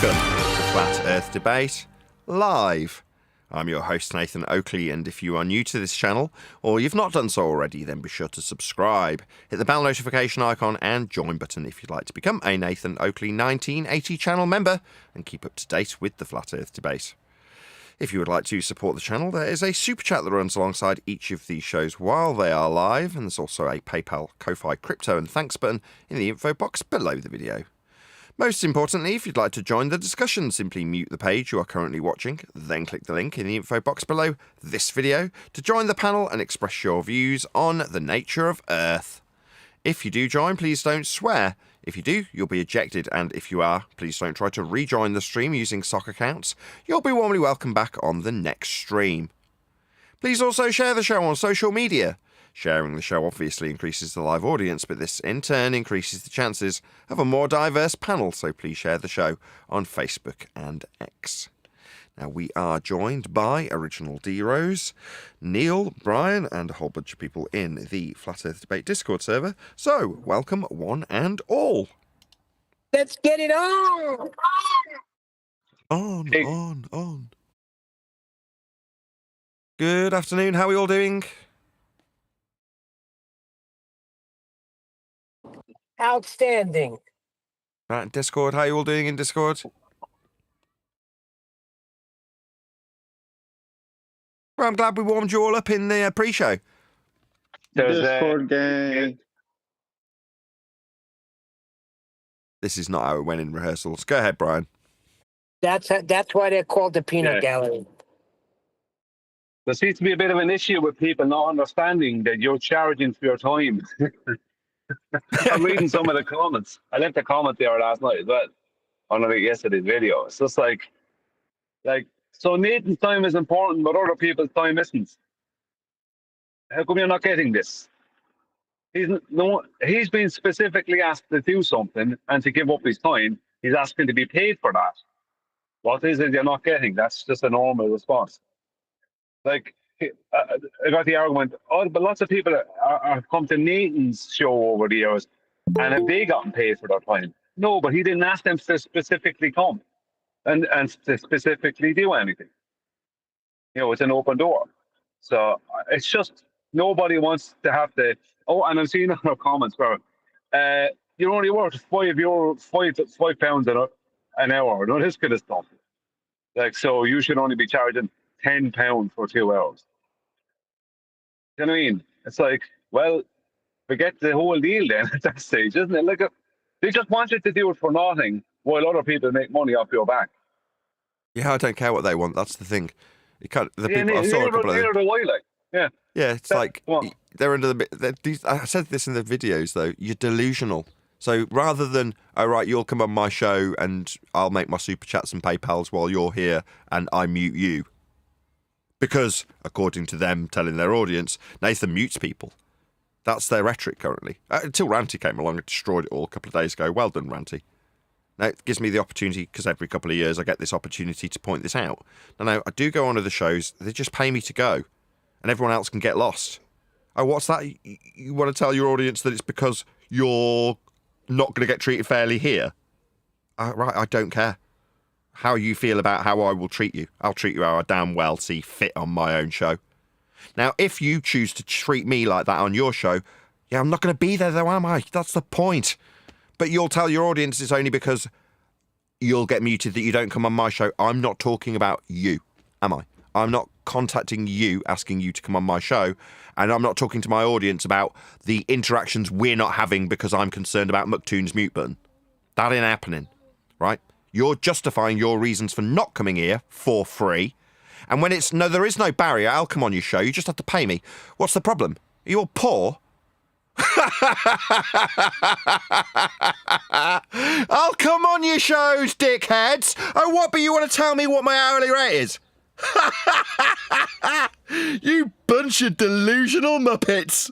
Welcome to Flat Earth Debate Live. I'm your host, Nathan Oakley, and if you are new to this channel, or you've not done so already, then be sure to subscribe. Hit the bell notification icon and join button if you'd like to become a Nathan Oakley 1980 channel member and keep up to date with the Flat Earth Debate. If you would like to support the channel, there is a super chat that runs alongside each of these shows while they are live, and there's also a PayPal, Ko-Fi, crypto and thanks button in the info box below the video. Most importantly, if you'd like to join the discussion, simply mute the page you are currently watching, then click the link in the info box below this video to join the panel and express your views on the nature of Earth. If you do join, please don't swear. If you do, you'll be ejected, and if you are, please don't try to rejoin the stream using sock accounts. You'll be warmly welcome back on the next stream. Please also share the show on social media. Sharing the show obviously increases the live audience, but this in turn increases the chances of a more diverse panel, so please share the show on Facebook and X. Now, we are joined by Original D-Rose, Neil, Brian, and a whole bunch of people in the Flat Earth Debate Discord server. So, welcome one and all. Let's get it on! On. Good afternoon, how are we all doing? Outstanding. Right, Discord, how are you all doing in Discord? Well, I'm glad we warmed you all up in the pre-show. Discord gang. This is not how it went in rehearsals. Go ahead, Brian. That's why they're called the Peanut Gallery. There seems to be a bit of an issue with people not understanding that you're charging for your time. I'm reading some of the comments. I left a comment there last night as well on yesterday's video. It's just like, so Nathan's time is important, but other people's time isn't. How come you're not getting this? He's been specifically asked to do something and to give up his time. He's asking to be paid for that. What is it you're not getting? That's just a normal response. Like, I got the argument, but lots of people have come to Nathan's show over the years, and have they gotten paid for their time? No, but he didn't ask them to specifically come and to specifically do anything. You know, it's an open door. So it's just nobody wants to have to. Oh, and I'm seeing other comments where you're only worth £5 an hour, no, this kind of stuff. Like, so you should only be charging £10 for 2 hours. You know what I mean? It's like, well, forget the whole deal then at that stage, isn't it? Like, they just want you to do it for nothing while other people make money off your back. Yeah, I don't care what they want. That's the thing. You can't. The people I saw a couple of. Yeah. Yeah, it's like they're under the. I said this in the videos though. You're delusional. So rather than, oh right, you'll come on my show and I'll make my super chats and PayPals while you're here and I mute you. Because, according to them telling their audience, Nathan mutes people. That's their rhetoric currently. Until Ranty came along and destroyed it all a couple of days ago. Well done, Ranty. Now, it gives me the opportunity, because every couple of years I get this opportunity to point this out. Now, I do go on to the shows, they just pay me to go. And everyone else can get lost. Oh, what's that? You want to tell your audience that it's because you're not going to get treated fairly here? Right, I don't care. How you feel about how I will treat you. I'll treat you how I damn well see fit on my own show. Now, if you choose to treat me like that on your show, yeah, I'm not going to be there though, am I? That's the point. But you'll tell your audience it's only because you'll get muted that you don't come on my show. I'm not talking about you, am I? I'm not contacting you, asking you to come on my show, and I'm not talking to my audience about the interactions we're not having because I'm concerned about Mucktoon's mute button. That ain't happening, right? You're justifying your reasons for not coming here for free. And when it's, no, there is no barrier, I'll come on your show, you just have to pay me. What's the problem? Are you all poor? I'll come on your shows, dickheads. Oh, what, but you want to tell me what my hourly rate is? You bunch of delusional muppets.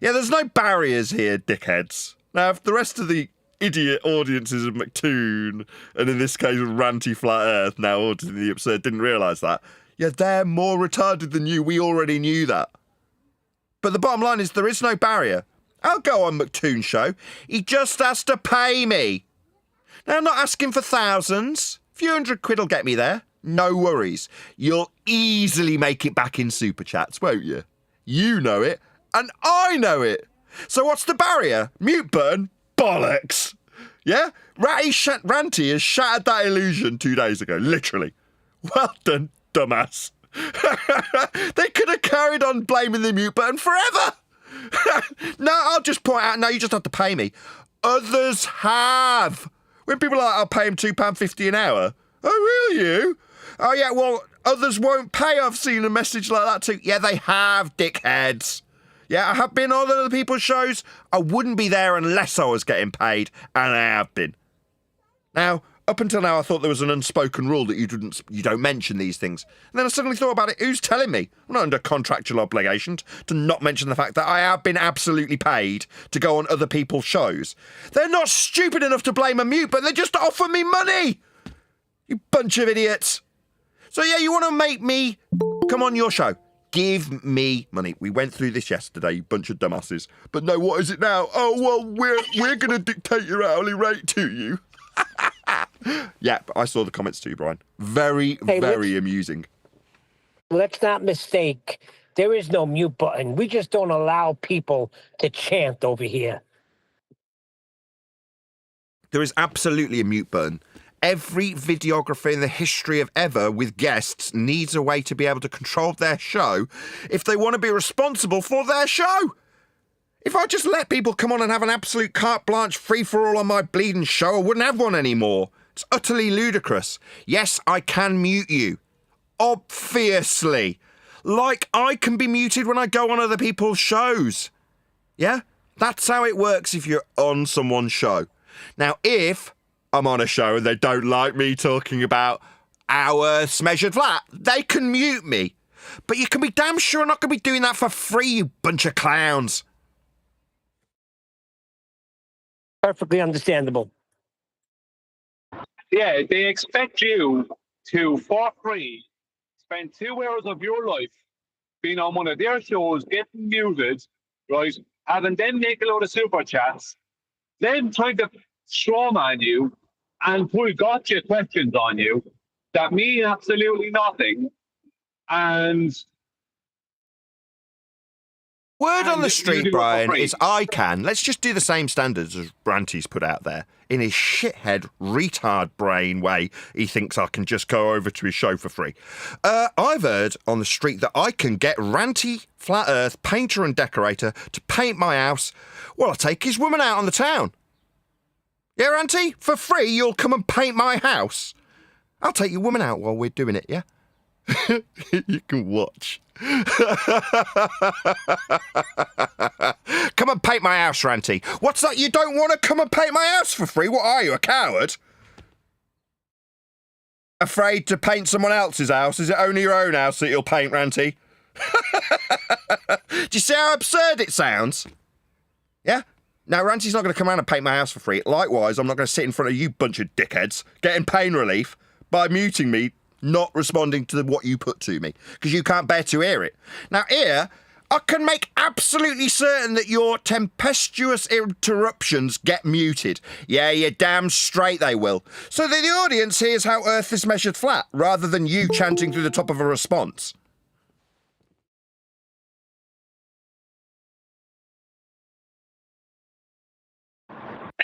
Yeah, there's no barriers here, dickheads. Now, if the rest of the idiot audiences of Mucktoon, and in this case of Ranty Flat Earth, now auditing the absurd, didn't realise that, yeah, they're more retarded than you. We already knew that. But the bottom line is there is no barrier. I'll go on Mucktoon's show. He just has to pay me. Now, I'm not asking for thousands. A few £100 will get me there. No worries. You'll easily make it back in Super Chats, won't you? You know it, and I know it. So what's the barrier? Mute button? Bollocks. Yeah? Ranty has shattered that illusion 2 days ago, literally. Well done, dumbass. They could have carried on blaming the mute button forever. No, I'll just point out, no, you just have to pay me. Others have. When people are like, I'll pay him £2.50 an hour. Oh, will you? Oh, yeah, well, others won't pay. I've seen a message like that too. Yeah, they have, dickheads. Yeah, I have been on other people's shows. I wouldn't be there unless I was getting paid, and I have been. Now, up until now, I thought there was an unspoken rule that you don't mention these things. And then I suddenly thought about it. Who's telling me? I'm not under contractual obligations to not mention the fact that I have been absolutely paid to go on other people's shows. They're not stupid enough to blame a mute, but they just offer me money. You bunch of idiots. So yeah, you want to make me come on your show? Give me money. We went through this yesterday, you bunch of dumbasses. But no, what is it now? Oh, well, we're going to dictate your hourly rate to you. Yeah, but I saw the comments too, Brian. Very amusing. Let's not mistake. There is no mute button. We just don't allow people to chant over here. There is absolutely a mute button. Every videographer in the history of ever with guests needs a way to be able to control their show if they want to be responsible for their show. If I just let people come on and have an absolute carte blanche free-for-all on my bleeding show, I wouldn't have one anymore. It's utterly ludicrous. Yes, I can mute you. Obviously. Like I can be muted when I go on other people's shows. Yeah? That's how it works if you're on someone's show. Now, if I'm on a show and they don't like me talking about our measured flat, they can mute me. But you can be damn sure I'm not going to be doing that for free, you bunch of clowns. Perfectly understandable. Yeah, they expect you to, for free, spend 2 hours of your life being on one of their shows, getting muted, right, having them make a load of super chats, then trying to strawman you and pull gotcha questions on you that mean absolutely nothing. And word on the street, Brian, is I can. Let's just do the same standards as Branty's put out there. In his shithead, retard brain way, he thinks I can just go over to his show for free. I've heard on the street that I can get Ranty, Flat Earth, painter and decorator to paint my house while I take his woman out on the town. Yeah, Ranty? For free, you'll come and paint my house? I'll take your woman out while we're doing it, yeah? You can watch. Come and paint my house, Ranty. What's that? You don't want to come and paint my house for free? What are you, a coward? Afraid to paint someone else's house? Is it only your own house that you'll paint, Ranty? Do you see how absurd it sounds? Yeah? Now, Ranty's not going to come around and paint my house for free. Likewise, I'm not going to sit in front of you bunch of dickheads getting pain relief by muting me, not responding to what you put to me, because you can't bear to hear it. Now, here, I can make absolutely certain that your tempestuous interruptions get muted. Yeah, you're damn straight they will. So that the audience hears how Earth is measured flat, rather than you chanting through the top of a response.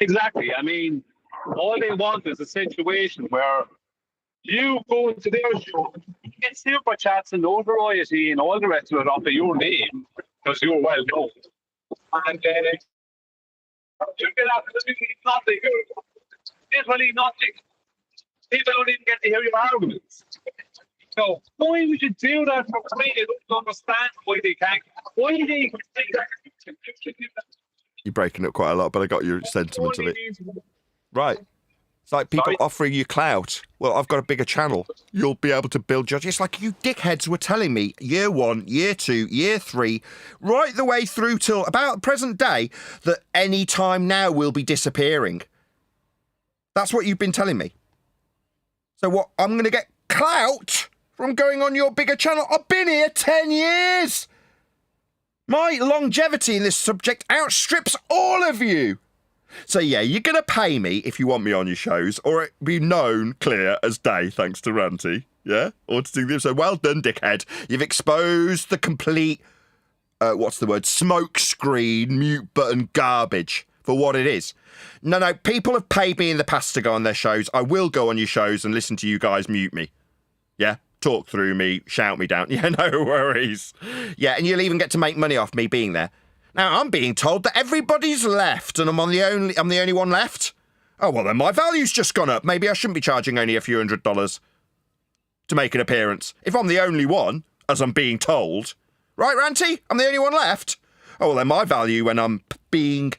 exactly. I mean, all they want is a situation where you go into their show, you get super chats and notoriety and all the rest of it off of your name because you're well known. And you get absolutely nothing. Literally nothing. People don't even get to hear your arguments. So why would you do that for free? I don't understand why they can't. Why do they think that? You're breaking up quite a lot, but I got your sentiment of it. Right. It's like people offering you clout. Well, I've got a bigger channel. You'll be able to build judges. It's like you dickheads were telling me year 1, year 2, year 3, right the way through till about present day, that any time now we'll be disappearing. That's what you've been telling me. So what, I'm going to get clout from going on your bigger channel? I've been here 10 years. My longevity in this subject outstrips all of you. So yeah, you're going to pay me if you want me on your shows, or it be known clear as day, thanks to Ranty. Yeah? Auditing them. So well done, dickhead. You've exposed the complete, smoke screen, mute button garbage for what it is. No, people have paid me in the past to go on their shows. I will go on your shows and listen to you guys mute me. Yeah? Talk through me, shout me down. Yeah, no worries. Yeah, and you'll even get to make money off me being there. Now, I'm being told that everybody's left and I'm the only one left. Oh, well, then my value's just gone up. Maybe I shouldn't be charging only a few $100s to make an appearance. If I'm the only one, as I'm being told. Right, Ranty? I'm the only one left. Oh, well, then my value when I'm being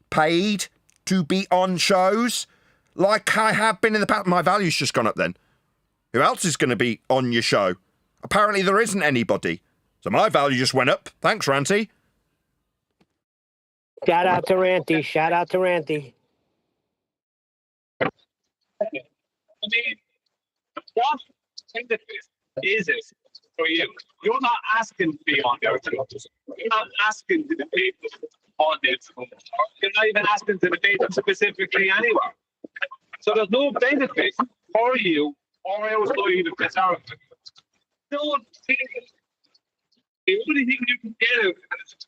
paid to be on shows, like I have been in the past, my value's just gone up then. Who else is going to be on your show? Apparently there isn't anybody. So my value just went up. Thanks, Ranty. Shout out to Ranty. Shout out to Ranty. I mean, what is it for you? You're not asking to be on there. You're not asking to debate on it. You're not even asking to debate them specifically anywhere. So there's no benefit for you or outside of this argument. Don't think it. The only thing you can get out of it,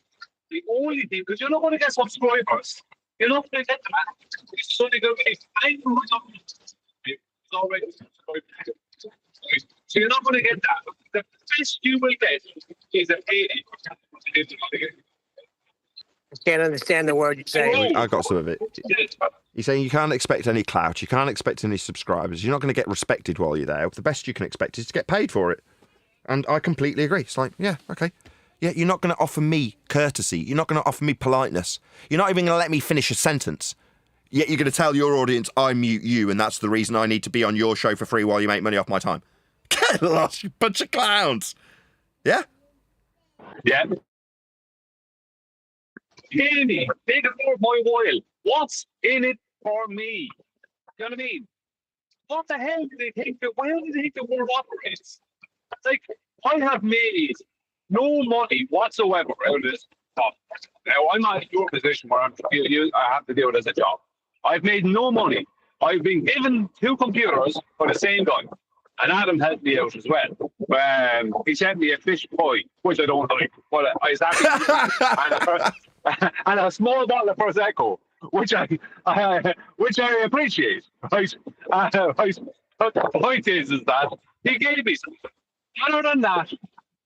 the only thing, because you're not going to get subscribers. You're not going to get that. It's only going to be 500 it's already subscribed. So you're not going to get that. The best you will get is a 80. I can't understand the word you're saying. I got some of it. You're saying you can't expect any clout, you can't expect any subscribers, you're not going to get respected while you're there. The best you can expect is to get paid for it. And I completely agree. It's like, yeah, okay. Yeah, you're not going to offer me courtesy. You're not going to offer me politeness. You're not even going to let me finish a sentence. Yet you're going to tell your audience I mute you and that's the reason I need to be on your show for free while you make money off my time. Get lost, you bunch of clowns. Yeah? Yeah. Hear me. Take it for my while. What's in it for me? You know what I mean? What the hell do they think that? Why do they think the world operates? It's like, I have made no money whatsoever out of this stuff. Now, I'm not in your position where I have to do it as a job. I've made no money. I've been given 2 computers for the same guy. And Adam helped me out as well. He sent me a fish pie, which I don't like, but I was happy. and a small bottle of Prosecco, which I appreciate. Right? But the point is that he gave me something. Other than that,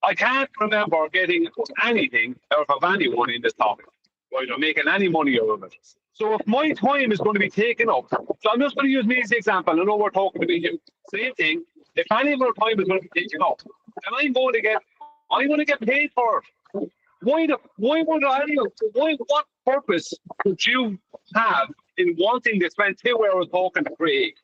I can't remember getting anything out of anyone in this topic. Right? I'm making any money out of it. So if my time is going to be taken up, so I'm just going to use me as an example. I know we're talking about you. Same thing. If any of our time is going to be taken up, and I'm going to get paid for it. What purpose would you have in wanting to spend 2 hours talking to Craig?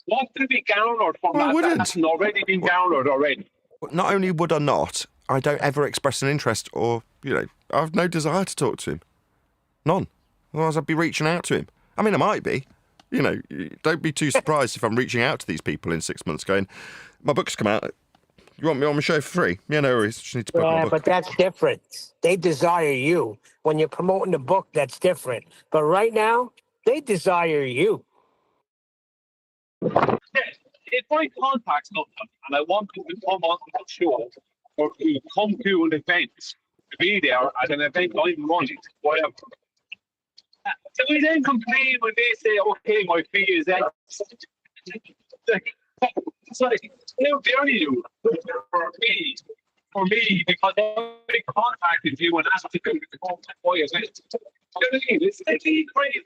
What could be garnered from that that hasn't already been garnered already? Not only would I not, I don't ever express an interest or, I have no desire to talk to him. None. Otherwise I'd be reaching out to him. I mean, I might be. Don't be too surprised if I'm reaching out to these people in 6 months going, my book's come out. You want me on my show for free? Yeah, no worries. Just need to put my book. But that's different. They desire you. When you're promoting the book, that's different. But right now, they desire you. If I contact someone and I want them to come on the show or to come to an event, to be there at an event I'm running, whatever. So we then complain when they say, okay, my fee is X. It's like, how dare you for me, because I contacted you and asked you to come to my event. You know what I mean? It's crazy.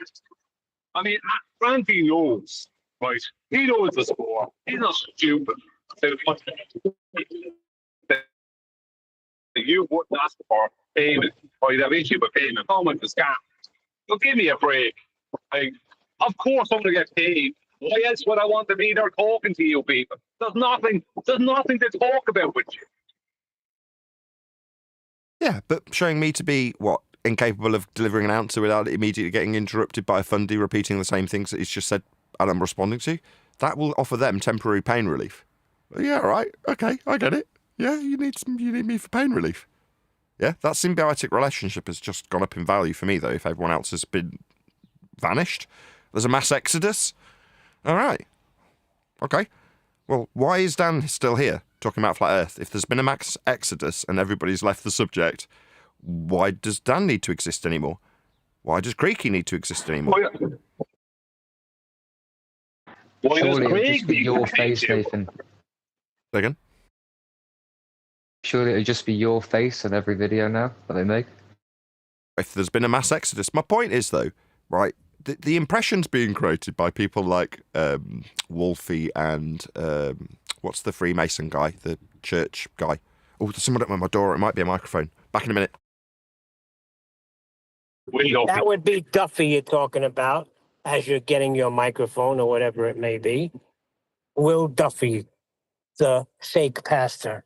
I mean, Randy knows, right? He knows the score. He's not stupid. You wouldn't ask for payment, or you'd have issue with payment. How much is scam? So give me a break. Of course I'm going to get paid. Why else would I want to be there talking to you people? There's nothing to talk about with you. Yeah, but showing me to be, incapable of delivering an answer without immediately getting interrupted by a fundy repeating the same things that he's just said and I'm responding to, that will offer them temporary pain relief. Yeah, all right. Okay, I get it. Yeah, you need me for pain relief. Yeah, that symbiotic relationship has just gone up in value for me, though, if everyone else has been vanished. There's a mass exodus. All right. Okay. Well, why is Dan still here talking about flat Earth? If there's been a mass exodus and everybody's left the subject, why does Dan need to exist anymore? Why does Creaky need to exist anymore? Why does Surely it'll Craig just be need your to face, change it? Nathan. Again? Surely it'll just be your face in every video now that they make. If there's been a mass exodus, my point is though, right? The impressions being created by people like Wolfie and what's the Freemason guy, the church guy? Oh, there's someone at my door. It might be a microphone. Back in a minute. That would be Duffy you're talking about as you're getting your microphone or whatever it may be. Will Duffy, the fake pastor.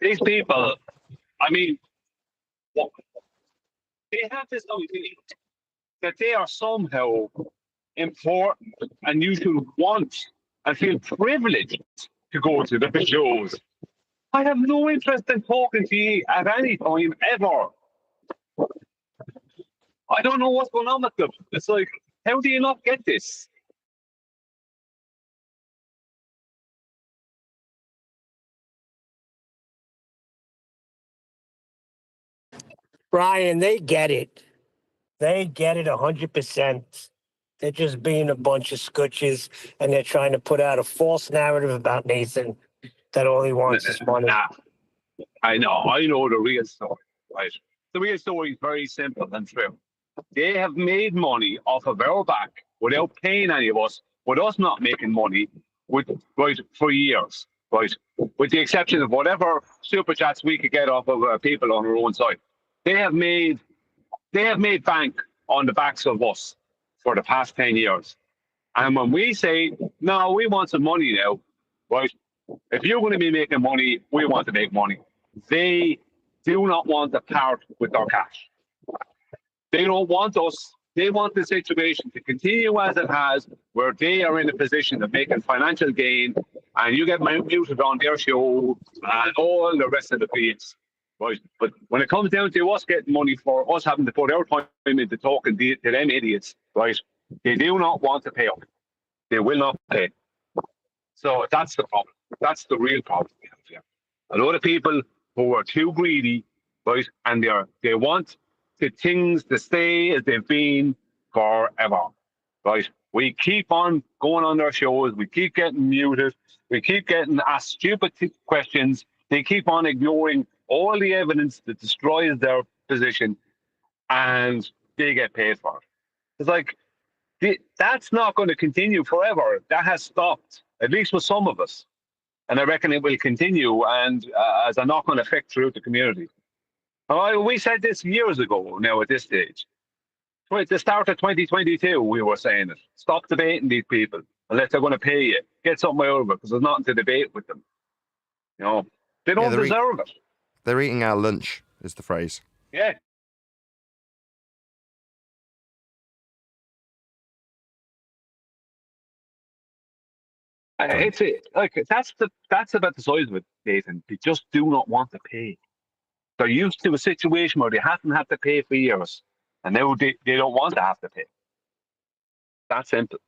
These people, I mean, they have this idea that they are somehow important and you should want and feel privileged to go to the shows. I have no interest in talking to you at any time ever. I don't know what's going on with them. It's like, how do you not get this? Brian, they get it. They get it 100%. They're just being a bunch of scooches, and they're trying to put out a false narrative about Nathan that all he wants is money. Nah, I know the real story, right? The real story is very simple and true. They have made money off of our back without paying any of us, with us not making money, for years, right? With the exception of whatever super chats we could get off of people on our own side. They have made bank on the backs of us for the past 10 years. And when we say, no, we want some money now, right? If you're going to be making money, we want to make money. They do not want to part with their cash. They don't want us. They want the situation to continue as it has, where they are in a position of making financial gain, and you get muted on their show and all the rest of the feeds. Right. But when it comes down to us getting money for us having to put our time into talking to them idiots, right, they do not want to pay up. They will not pay. So that's the problem. That's the real problem we have here. A lot of people who are too greedy, right, and they want the things to stay as they've been forever, right? We keep on going on their shows. We keep getting muted. We keep getting asked stupid questions. They keep on ignoring all the evidence that destroys their position, and they get paid for it. It's like, that's not going to continue forever. That has stopped, at least with some of us. And I reckon it will continue, and as a knock-on effect throughout the community. We said this years ago now at this stage. At the start of 2022, we were saying it. Stop debating these people unless they're going to pay you. Get something out of it, because there's nothing to debate with them. You know, they don't deserve it. They're eating our lunch, is the phrase. Yeah. It's like that's about the size of it, Nathan. They just do not want to pay. They're used to a situation where they haven't had to pay for years, and now they don't want to have to pay. That simple.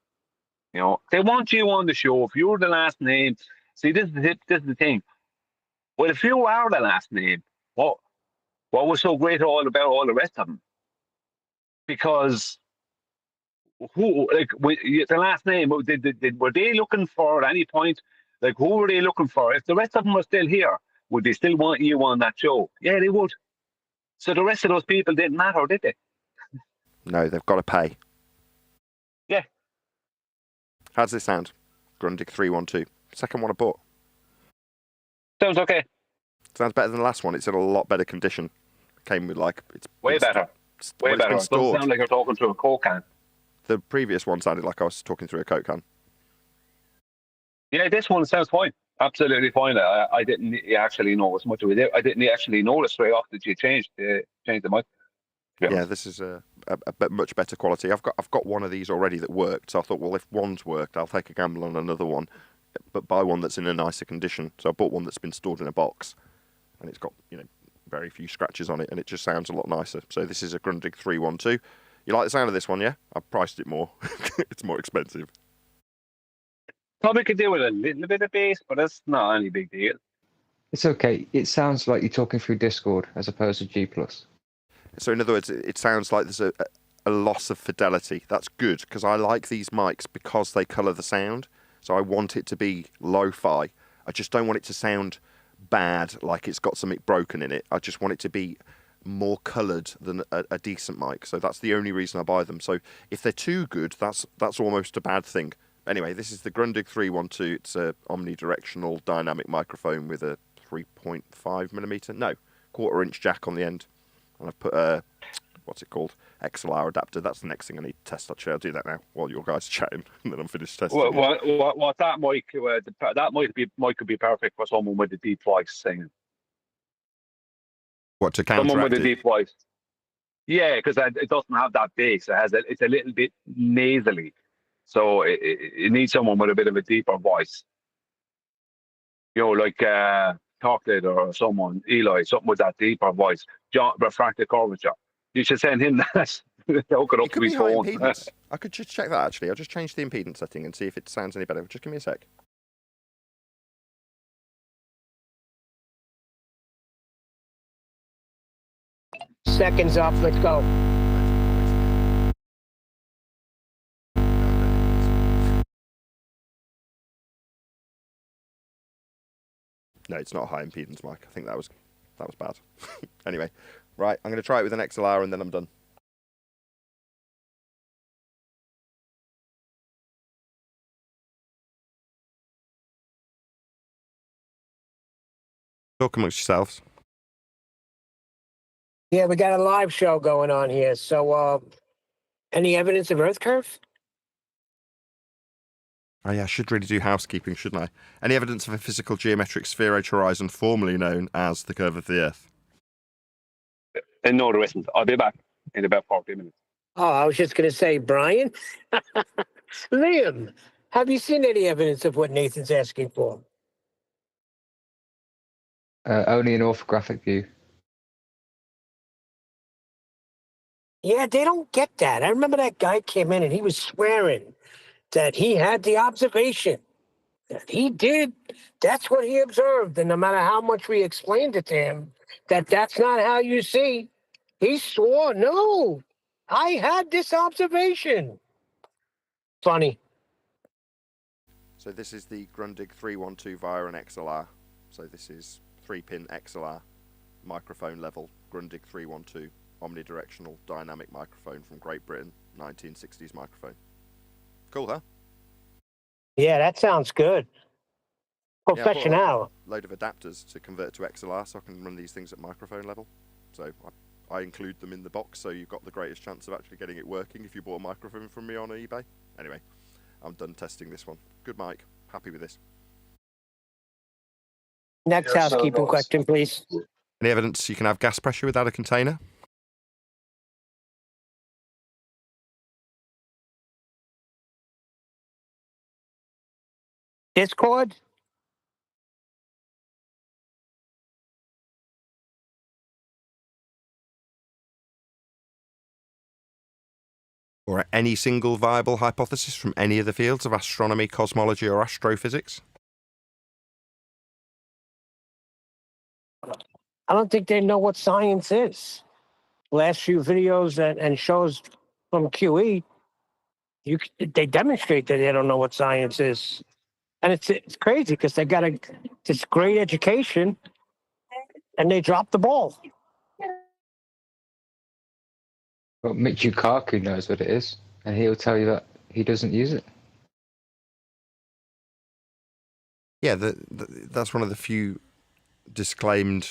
You know, they want you on the show. If you're the last name, see, this is the thing. Well, if you are the last name, what was so great all about all the rest of them? Because the last name, were they looking for at any point? Like, who were they looking for? If the rest of them were still here, would they still want you on that show? Yeah, they would. So the rest of those people didn't matter, did they? No, they've got to pay. Yeah. How does this sound? Grundig 312. Second one I bought. Sounds okay. Sounds better than the last one. It's in a lot better condition. Came with it's way better. Way better. It doesn't sound like you're talking through a Coke can. The previous one sounded like I was talking through a Coke can. Yeah, this one sounds fine. Absolutely fine. I didn't actually know as much of it. I didn't actually notice straight off that you changed the mic. Yeah, this is a much better quality. I've got one of these already that worked. So I thought, well, if one's worked, I'll take a gamble on another one. but buy one that's in a nicer condition. So I bought one that's been stored in a box, and it's got, you know, very few scratches on it, and it just sounds a lot nicer. So this is a Grundig 312. You like the sound of this one, yeah? I've priced it more. It's more expensive. Probably could do with a little bit of bass, but that's not any big deal. It's okay. It sounds like you're talking through Discord as opposed to G+. So in other words, it sounds like there's a loss of fidelity. That's good, because I like these mics because they colour the sound. So I want it to be lo-fi. I just don't want it to sound bad, like it's got something broken in it. I just want it to be more coloured than a decent mic. So that's the only reason I buy them. So if they're too good, that's almost a bad thing. Anyway, this is the Grundig 312. It's a omnidirectional dynamic microphone with a 3.5mm, no, quarter-inch jack on the end. And I've put a, what's it called, XLR adapter. That's the next thing I need to test. Actually, I'll do that now while your guys are chatting, and then I'm finished testing. What that mic, mic could be perfect for someone with a deep voice singing. What, to counteract Someone with a it? deep voice. Yeah, because it doesn't have that bass. It's a little bit nasally, so it needs someone with a bit of a deeper voice. You know, like Chocolate or someone, Eli, something with that deeper voice. John Refracted Curvature. You should send him that. Hook it up It to could his be high phone. impedance. I could just check that, actually. I'll just change the impedance setting and see if it sounds any better. Just give me a sec. Seconds up. Let's go. No, it's not a high impedance mic. I think that was bad. Anyway, right, I'm going to try it with an XLR and then I'm done. Talk amongst yourselves. Yeah, we got a live show going on here. So, any evidence of Earth curve? Oh yeah, I should really do housekeeping, shouldn't I? Any evidence of a physical geometric spheroid horizon formerly known as the curve of the Earth? And no, there isn't. I'll be back in about 40 minutes. Oh, I was just going to say, Brian. Liam, have you seen any evidence of what Nathan's asking for? Only an orthographic view. Yeah, they don't get that. I remember that guy came in and he was swearing that he had the observation. That he did. That's what he observed. And no matter how much we explained it to him, that's not how you see, he swore, no, I had this observation. Funny. So this is the Grundig 312 via an XLR. So this is 3-pin XLR, microphone level, Grundig 312, omnidirectional dynamic microphone from Great Britain, 1960s microphone. Cool, huh? Yeah, that sounds good. Professional. Yeah, I bought a load of adapters to convert to XLR so I can run these things at microphone level. So I include them in the box so you've got the greatest chance of actually getting it working if you bought a microphone from me on eBay. Anyway, I'm done testing this one. Good mic. Happy with this. Next housekeeping question, please. Any evidence you can have gas pressure without a container? Discord? Or any single viable hypothesis from any of the fields of astronomy, cosmology, or astrophysics? I don't think they know what science is. Last few videos and shows from QE, they demonstrate that they don't know what science is. And it's crazy because they got this great education and they dropped the ball. But Michio Kaku knows what it is, and he'll tell you that he doesn't use it. Yeah, that's one of the few disclaimed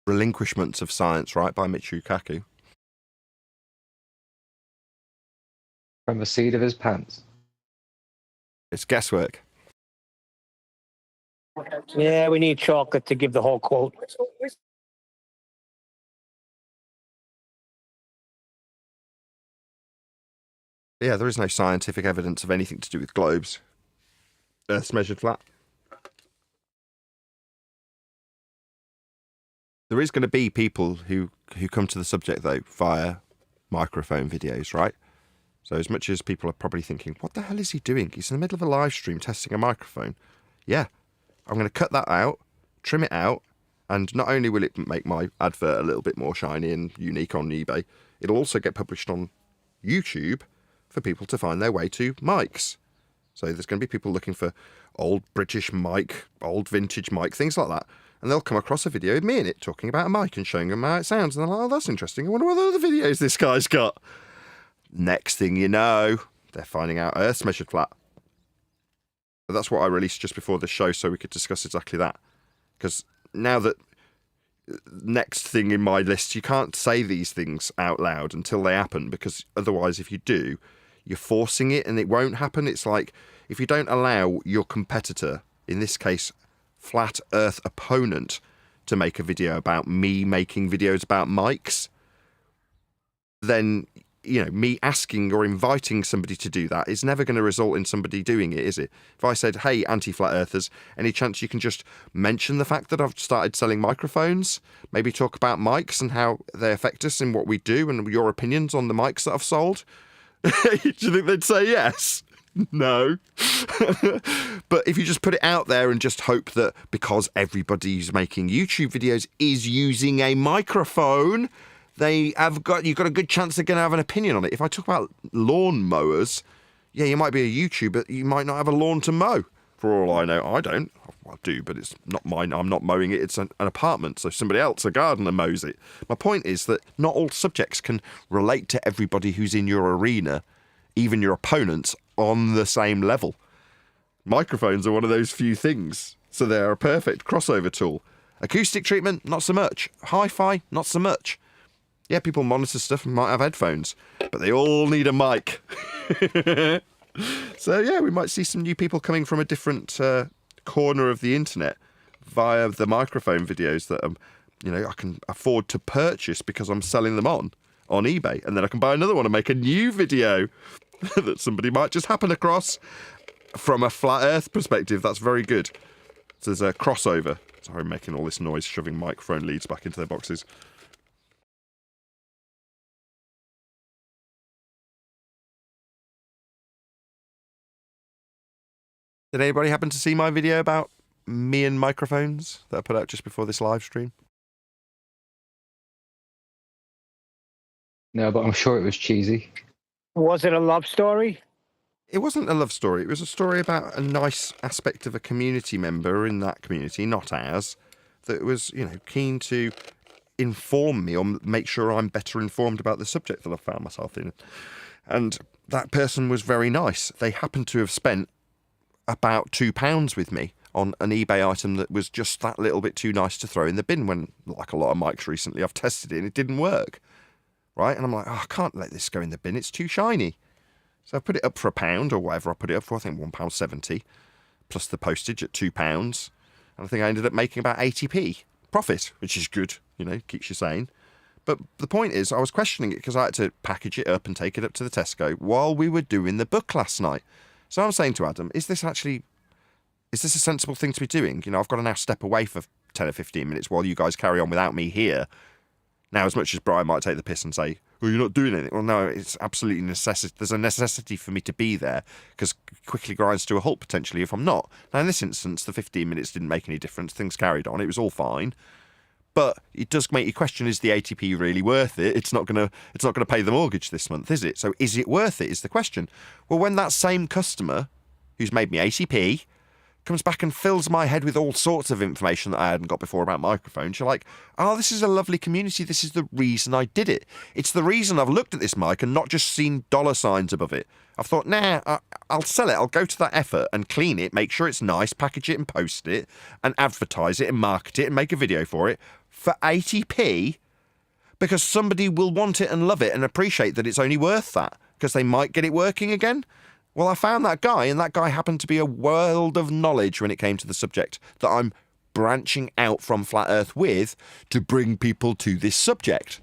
relinquishments of science, right, by Michio Kaku. From the seat of his pants. It's guesswork. Yeah, we need chocolate to give the whole quote. Yeah, there is no scientific evidence of anything to do with globes. Earth's measured flat. There is going to be people who come to the subject, though, via microphone videos, right? So as much as people are probably thinking, what the hell is he doing? He's in the middle of a live stream testing a microphone. Yeah, I'm going to cut that out, trim it out, and not only will it make my advert a little bit more shiny and unique on eBay, it'll also get published on YouTube for people to find their way to mics. So there's going to be people looking for old British mic, old vintage mic, things like that. And they'll come across a video of me in it talking about a mic and showing them how it sounds. And they're like, oh, that's interesting. I wonder what other videos this guy's got. Next thing you know, they're finding out Earth's measured flat. But that's what I released just before the show so we could discuss exactly that. Because now that next thing in my list, you can't say these things out loud until they happen. Because otherwise, if you do, you're forcing it and it won't happen. It's like if you don't allow your competitor, in this case, flat earth opponent, to make a video about me making videos about mics, then, you know, me asking or inviting somebody to do that is never going to result in somebody doing it, is it? If I said, hey, anti-flat earthers, any chance you can just mention the fact that I've started selling microphones, maybe talk about mics and how they affect us in what we do and your opinions on the mics that I've sold? Do you think they'd say yes? No. But if you just put it out there and just hope that because everybody's making YouTube videos is using a microphone, you've got a good chance they're going to have an opinion on it. If I talk about lawn mowers, yeah, you might be a YouTuber, you might not have a lawn to mow. For all I know, I don't. Well, I do, but it's not mine. I'm not mowing it. It's an apartment, so somebody else, a gardener, mows it. My point is that not all subjects can relate to everybody who's in your arena, even your opponents, on the same level. Microphones are one of those few things, so they're a perfect crossover tool. Acoustic treatment, not so much. Hi-fi, not so much. Yeah, people monitor stuff and might have headphones, but they all need a mic. So yeah, we might see some new people coming from a different corner of the internet via the microphone videos that I can afford to purchase because I'm selling them on eBay, and then I can buy another one and make a new video that somebody might just happen across from a flat earth perspective. That's very good. So there's a crossover. Sorry, I'm making all this noise, shoving microphone leads back into their boxes. Did anybody happen to see my video about me and microphones that I put out just before this live stream? No, but I'm sure it was cheesy. Was it a love story? It wasn't a love story. It was a story about a nice aspect of a community member in that community, not ours, that was, keen to inform me or make sure I'm better informed about the subject that I found myself in. And that person was very nice. They happened to have spent about £2 with me on an eBay item that was just that little bit too nice to throw in the bin when, like a lot of mics recently, I've tested it and it didn't work. Right? And I'm like, I can't let this go in the bin. It's too shiny. So I put it up for £1 or whatever I put it up for. I think £1.70 plus the postage at £2. And I think I ended up making about 80p profit, which is good, keeps you sane. But the point is, I was questioning it because I had to package it up and take it up to the Tesco while we were doing the book last night. So I'm saying to Adam, is this a sensible thing to be doing? I've got to now step away for 10 or 15 minutes while you guys carry on without me here. Now, as much as Brian might take the piss and say, well, you're not doing anything. Well, no, it's absolutely necessity. There's a necessity for me to be there because quickly grinds to a halt potentially if I'm not. Now, in this instance, the 15 minutes didn't make any difference. Things carried on. It was all fine. But it does make you question, is the ATP really worth it? It's not gonna pay the mortgage this month, is it? So is it worth it is the question. Well, when that same customer who's made me ATP comes back and fills my head with all sorts of information that I hadn't got before about microphones, you're like, oh, this is a lovely community. This is the reason I did it. It's the reason I've looked at this mic and not just seen dollar signs above it. I've thought, I'll sell it. I'll go to that effort and clean it, make sure it's nice, package it and post it and advertise it and market it and make a video for it for 80p because somebody will want it and love it and appreciate that it's only worth that because they might get it working again. Well, I found that guy, and that guy happened to be a world of knowledge when it came to the subject that I'm branching out from Flat Earth with to bring people to this subject.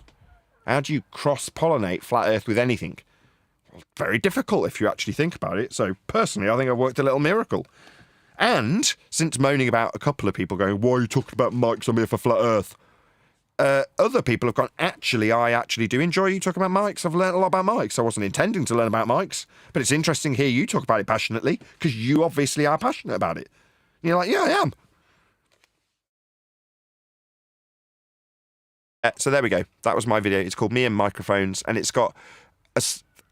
How do you cross-pollinate Flat Earth with anything? Well, very difficult if you actually think about it. So, personally, I think I've worked a little miracle. And since moaning about a couple of people going, why are you talking about mics? I'm here for flat Earth. Other people have gone, actually, I actually do enjoy you talking about mics. I've learned a lot about mics. I wasn't intending to learn about mics, but it's interesting to hear you talk about it passionately because you obviously are passionate about it. And you're like, yeah, I am. So there we go. That was my video. It's called Me and Microphones, and it's got a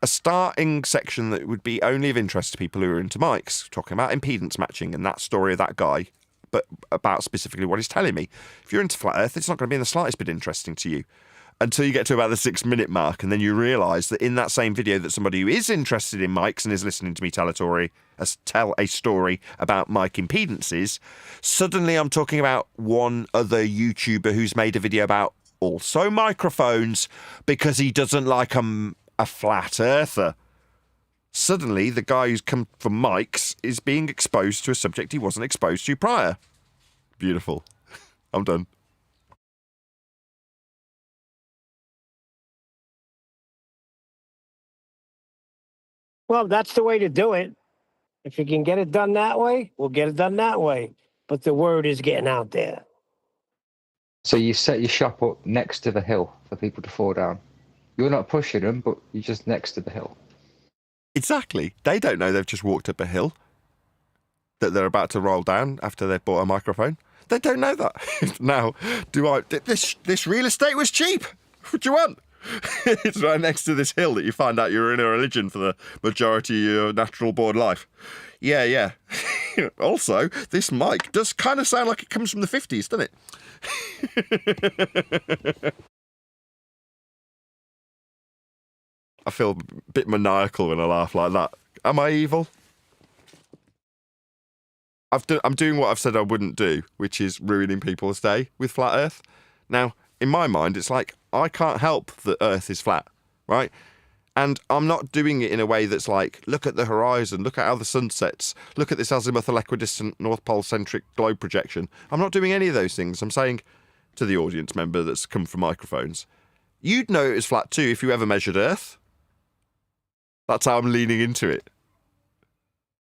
starting section that would be only of interest to people who are into mics, talking about impedance matching and that story of that guy, but about specifically what he's telling me. If you're into flat Earth, it's not going to be in the slightest bit interesting to you until you get to about the 6-minute mark, and then you realise that in that same video that somebody who is interested in mics and is listening to me tell a story about mic impedances, suddenly I'm talking about one other YouTuber who's made a video about also microphones because he doesn't like a flat earther. Suddenly, the guy who's come from mics is being exposed to a subject he wasn't exposed to prior. Beautiful. I'm done. Well, that's the way to do it. If you can get it done that way, we'll get it done that way. But the word is getting out there. So you set your shop up next to the hill for people to fall down. You're not pushing them, but you're just next to the hill. Exactly. They don't know they've just walked up a hill that they're about to roll down after they've bought a microphone. They don't know that. Now, this real estate was cheap. What do you want? It's right next to this hill that you find out you're in a religion for the majority of your natural born life. Yeah. Also, this mic does kind of sound like it comes from the 50s, doesn't it? I feel a bit maniacal when I laugh like that. Am I evil? I'm doing what I've said I wouldn't do, which is ruining people's day with flat Earth. Now, in my mind, it's like, I can't help that Earth is flat, right? And I'm not doing it in a way that's like, look at the horizon, look at how the sun sets, look at this azimuthal equidistant North Pole-centric globe projection. I'm not doing any of those things. I'm saying to the audience member that's come from microphones, you'd know it was flat too if you ever measured Earth. That's how I'm leaning into it.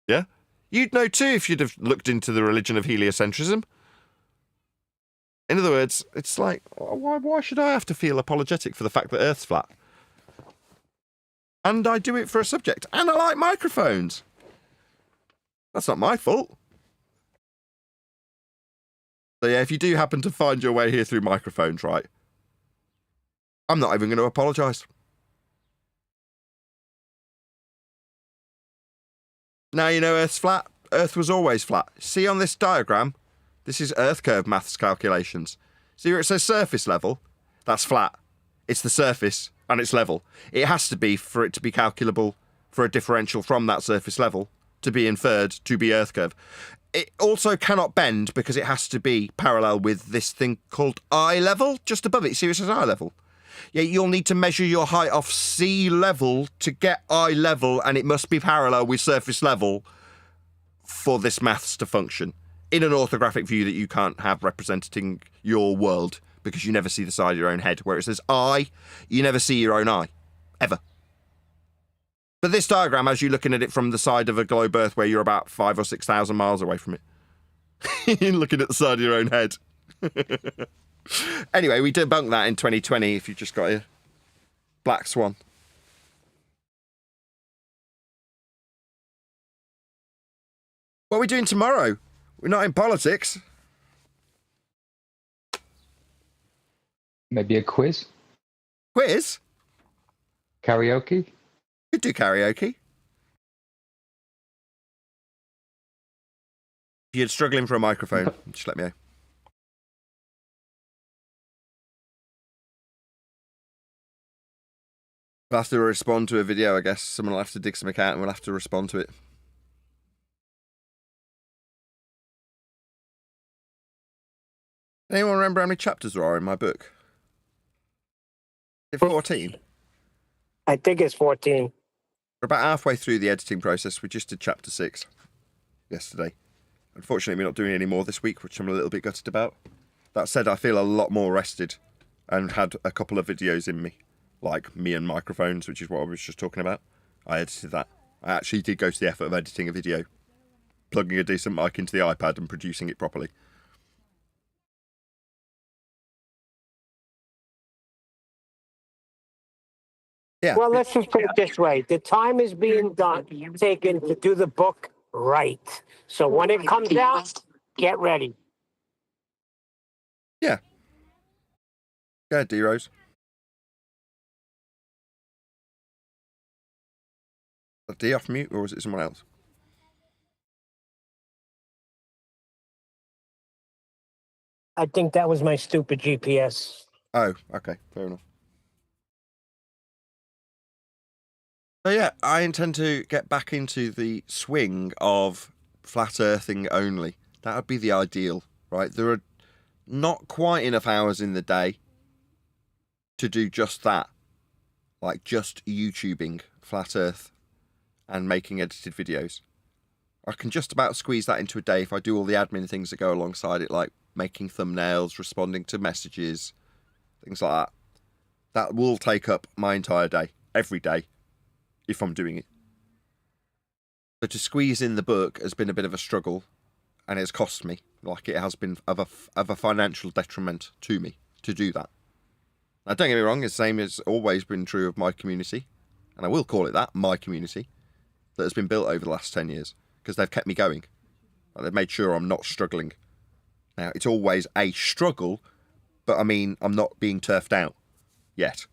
Yeah? You'd know too if you'd have looked into the religion of heliocentrism. In other words, it's like, why should I have to feel apologetic for the fact that Earth's flat? And I do it for a subject. And I like microphones. That's not my fault. So yeah, if you do happen to find your way here through microphones, right, I'm not even going to apologise. Now you know Earth's flat. Earth was always flat. See on this diagram, this is Earth curve maths calculations. See where it says surface level? That's flat. It's the surface and it's level. It has to be for it to be calculable for a differential from that surface level to be inferred to be Earth curve. It also cannot bend because it has to be parallel with this thing called eye level just above it. See where it says eye level? Yeah, you'll need to measure your height off sea level to get eye level, and it must be parallel with surface level for this maths to function in an orthographic view that you can't have representing your world because you never see the side of your own head. Where it says eye, you never see your own eye, ever. But this diagram, as you're looking at it from the side of a globe Earth where you're about 5,000 or 6,000 miles away from it, you're looking at the side of your own head. Anyway, we debunked that in 2020 if you just got a black swan. What are we doing tomorrow? We're not in politics. Maybe a quiz? Quiz? Karaoke? Could do karaoke. If you're struggling for a microphone, just let me know. We'll have to respond to a video, I guess. Someone will have to dig some account and we'll have to respond to it. Anyone remember how many chapters there are in my book? Is it 14? I think it's 14. We're about halfway through the editing process. We just did chapter 6 yesterday. Unfortunately, we're not doing any more this week, which I'm a little bit gutted about. That said, I feel a lot more rested and had a couple of videos in me, like me and microphones, which is what I was just talking about. I edited that. I actually did go to the effort of editing a video. plugging a decent mic into the iPad and producing it properly. Yeah. Well, let's just put it this way. The time is being taken to do the book right. So when it comes out, get ready. Yeah. Go ahead, D-Rose. Is D off mute, or is it someone else? I think that was my stupid GPS. Oh, okay. Fair enough. So yeah, I intend to get back into the swing of flat earthing only. That would be the ideal, right? There are not quite enough hours in the day to do just that. Like just YouTubing flat earth and making edited videos. I can just about squeeze that into a day if I do all the admin things that go alongside it, like making thumbnails, responding to messages, things like that. That will take up my entire day, every day, if I'm doing it. So to squeeze in the book has been a bit of a struggle, and it's cost me, like it has been of a financial detriment to me to do that. Now, don't get me wrong, it's the same as always been true of my community, and I will call it that, my community, that has been built over the last 10 years, because they've kept me going. Like, they've made sure I'm not struggling. Now, it's always a struggle, but I mean, I'm not being turfed out yet.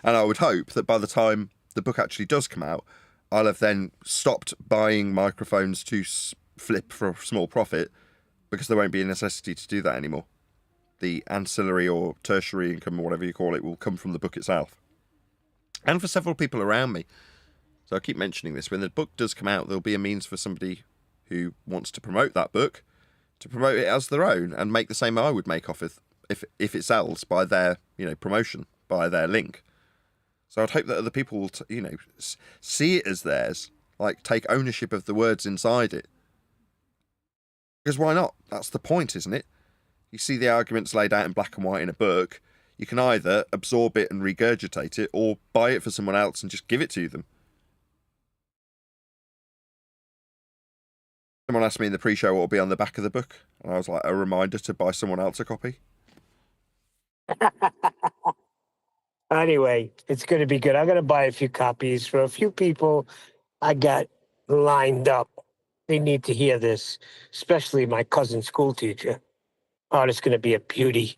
And I would hope that by the time the book actually does come out, I'll have then stopped buying microphones to flip for a small profit, because there won't be a necessity to do that anymore. The ancillary or tertiary income, or whatever you call it, will come from the book itself. And for several people around me. So I keep mentioning this. When the book does come out, there'll be a means for somebody who wants to promote that book to promote it as their own and make the same I would make off it if it sells by their, promotion, by their link. So I'd hope that other people will, see it as theirs, like take ownership of the words inside it. Because why not? That's the point, isn't it? You see the arguments laid out in black and white in a book. You can either absorb it and regurgitate it, or buy it for someone else and just give it to them. Someone asked me in the pre-show what will be on the back of the book, and I was like, a reminder to buy someone else a copy. Anyway, it's going to be good. I'm going to buy a few copies for a few people I got lined up. They need to hear this, especially my cousin's school teacher. Oh, it's going to be a beauty.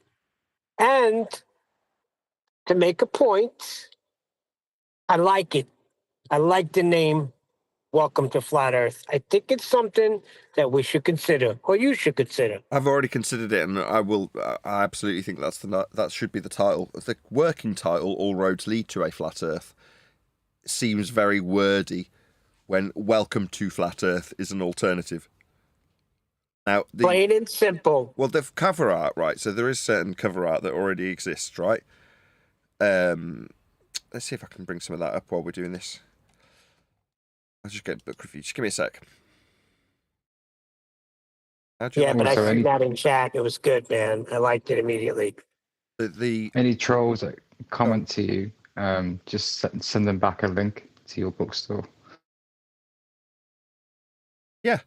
And to make a point, I like it. I like the name, Welcome to Flat Earth. I think it's something that we should consider, or you should consider. I've already considered it, and I will. I absolutely think that should be the title. The working title, "All Roads Lead to a Flat Earth," seems very wordy, when "Welcome to Flat Earth" is an alternative. Now, Plain and simple. Well, the cover art, right? So there is certain cover art that already exists, right? Let's see if I can bring some of that up while we're doing this. I'll just get a book review. Just give me a sec. Yeah, but I see that in chat. It was good, man. I liked it immediately. Any trolls that comment to you, just send them back a link to your bookstore. Yeah.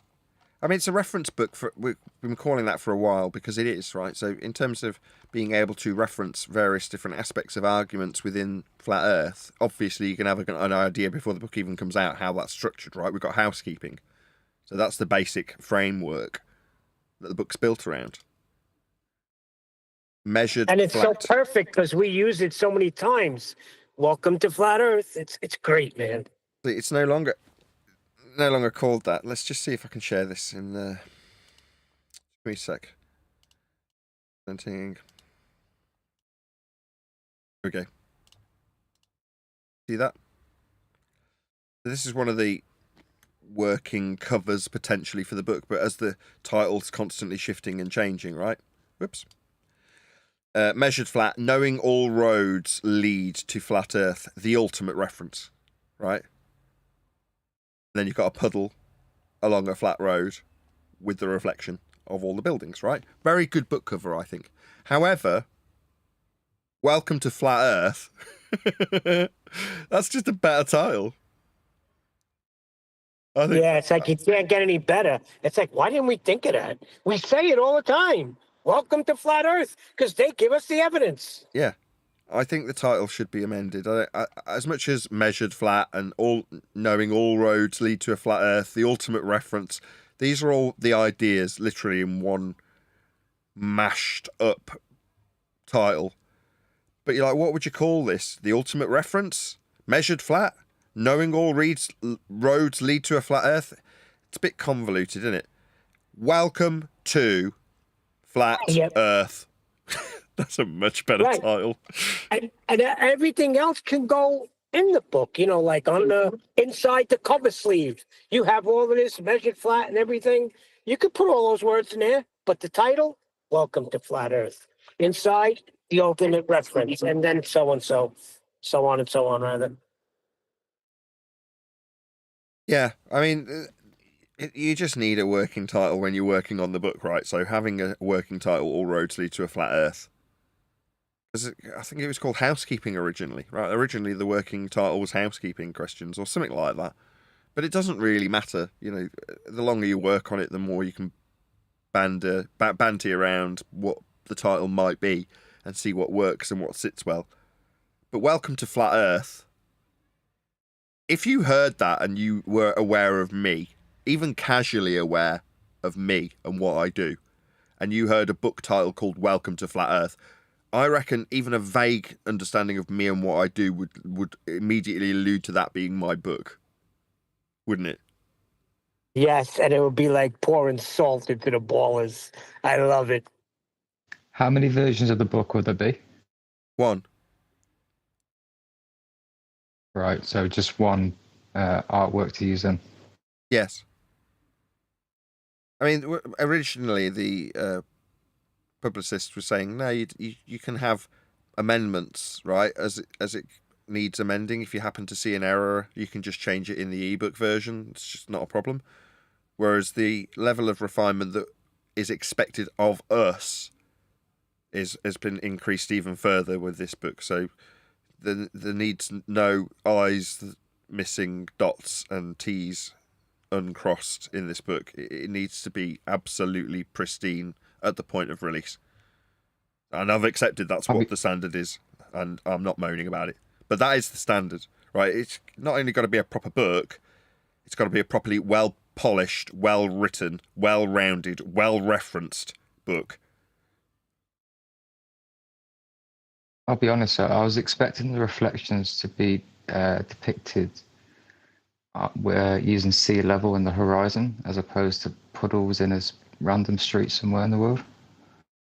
I mean, it's a reference book. We've been calling that for a while because it is, right? So in terms of being able to reference various different aspects of arguments within Flat Earth, obviously you can have an idea before the book even comes out how that's structured, right? We've got housekeeping. So that's the basic framework that the book's built around. Measured and it's flat. so perfect because we use it so many times. Welcome to Flat Earth. It's great, man. It's no longer called that. Let's just see if I can share this in the. Give me a sec. Here we go. See that? This is one of the working covers potentially for the book, but as the title's constantly shifting and changing, right? Whoops. Measured flat, knowing all roads lead to flat Earth, the ultimate reference, right? Then you've got a puddle along a flat road with the reflection of all the buildings, right? Very good book cover, I think. However, Welcome to Flat Earth, that's just a better title. I think, Yeah, it's like you can't get any better. It's like, why didn't we think of that? We say it all the time. Welcome to Flat Earth, because they give us the evidence. yeah, I think the title should be amended. As much as measured flat and all knowing all roads lead to a flat Earth, the ultimate reference, these are all the ideas literally in one mashed up title. But you're like, what would you call this? The ultimate reference? Measured flat? Knowing all roads lead to a flat Earth? It's a bit convoluted, isn't it? Welcome to Flat Earth. That's a much better title. And everything else can go in the book, you know, like on the inside the cover sleeve. You have all of this measured flat and everything. You could put all those words in there, but the title, Welcome to Flat Earth. Inside, the ultimate reference, and then so and so on and so on, rather. Yeah, I mean, you just need a working title when you're working on the book, right? So having a working title, All Roads Lead to a Flat Earth. I think it was called Housekeeping originally, right? Originally, the working title was Housekeeping Questions or something like that. But it doesn't really matter. You know, the longer you work on it, the more you can banty around what the title might be and see what works and what sits well. But Welcome to Flat Earth, if you heard that and you were aware of me, even casually aware of me and what I do, and you heard a book title called Welcome to Flat Earth, I reckon even a vague understanding of me and what I do would immediately allude to that being my book, wouldn't it? Yes, and it would be like pouring salt into the ballers. I love it. How many versions of the book would there be? One. Right, so just one artwork to use then? Yes. I mean, originally the publicist was saying, no, you can have amendments, right, as it needs amending. If you happen to see an error, you can just change it in the ebook version. It's just not a problem. Whereas the level of refinement that is expected of us has been increased even further with this book. So there needs no I's missing, dots and T's uncrossed in this book. It needs to be absolutely pristine at the point of release. And I've accepted that's what the standard is, and I'm not moaning about it. But that is the standard, right? It's not only got to be a proper book, it's got to be a properly well-polished, well-written, well-rounded, well-referenced book. I'll be honest, sir, I was expecting the reflections to be depicted using sea level in the horizon, as opposed to puddles in a random street somewhere in the world.